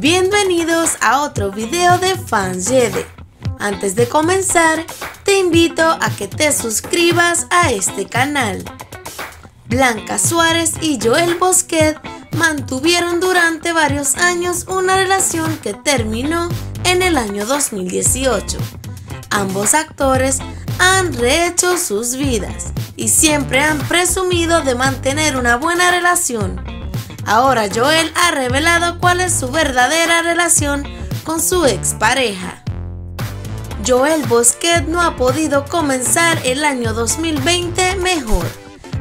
Bienvenidos a otro video de Fans Yede. Antes de comenzar, te invito a que te suscribas a este canal. Blanca Suárez y Joel Bosquet mantuvieron durante varios años una relación que terminó en el año 2018. Ambos actores han rehecho sus vidas y siempre han presumido de mantener una buena relación. Ahora Joel ha revelado cuál es su verdadera relación con su expareja. Joel Bosquet no ha podido comenzar el año 2020 mejor.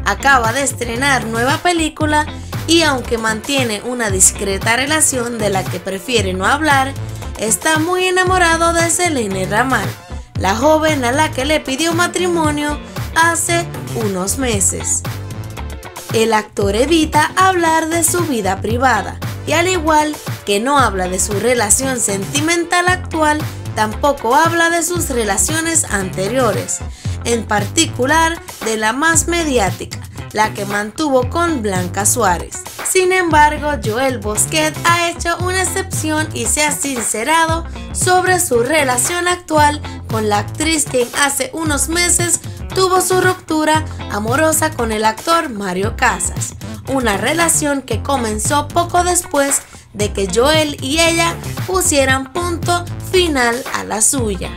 Acaba de estrenar nueva película y aunque mantiene una discreta relación de la que prefiere no hablar, está muy enamorado de Selene Ramal, la joven a la que le pidió matrimonio hace unos meses. El actor evita hablar de su vida privada y al igual que no habla de su relación sentimental actual, tampoco habla de sus relaciones anteriores, en particular de la más mediática, la que mantuvo con Blanca Suárez. Sin embargo, Joel Bosquet ha hecho una excepción y se ha sincerado sobre su relación actual con la actriz quien hace unos meses tuvo su ruptura amorosa con el actor Mario Casas, una relación que comenzó poco después de que Joel y ella pusieran punto final a la suya.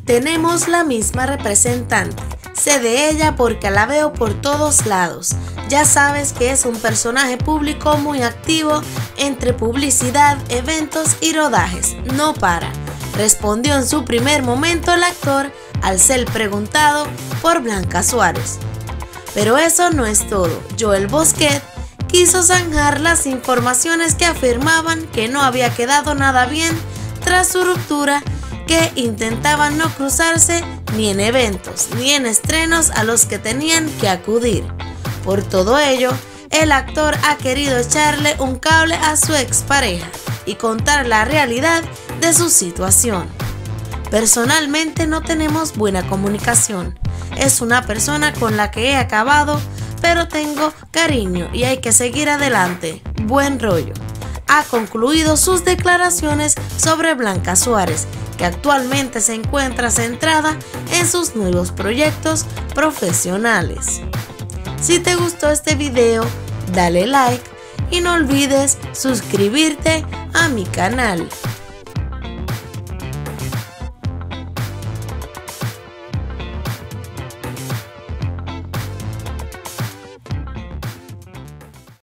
Tenemos la misma representante, sé de ella porque la veo por todos lados. Ya sabes que es un personaje público muy activo entre publicidad, eventos y rodajes, no para, respondió en su primer momento el actor al ser preguntado por Blanca Suárez. Pero eso no es todo. Joel Bosquet quiso zanjar las informaciones que afirmaban que no había quedado nada bien tras su ruptura, que intentaban no cruzarse ni en eventos ni en estrenos a los que tenían que acudir. Por todo ello, el actor ha querido echarle un cable a su expareja y contar la realidad de su situación. Personalmente no tenemos buena comunicación. Es una persona con la que he acabado, pero tengo cariño y hay que seguir adelante. Buen rollo. Ha concluido sus declaraciones sobre Blanca Suárez, que actualmente se encuentra centrada en sus nuevos proyectos profesionales. Si te gustó este video, dale like y no olvides suscribirte a mi canal.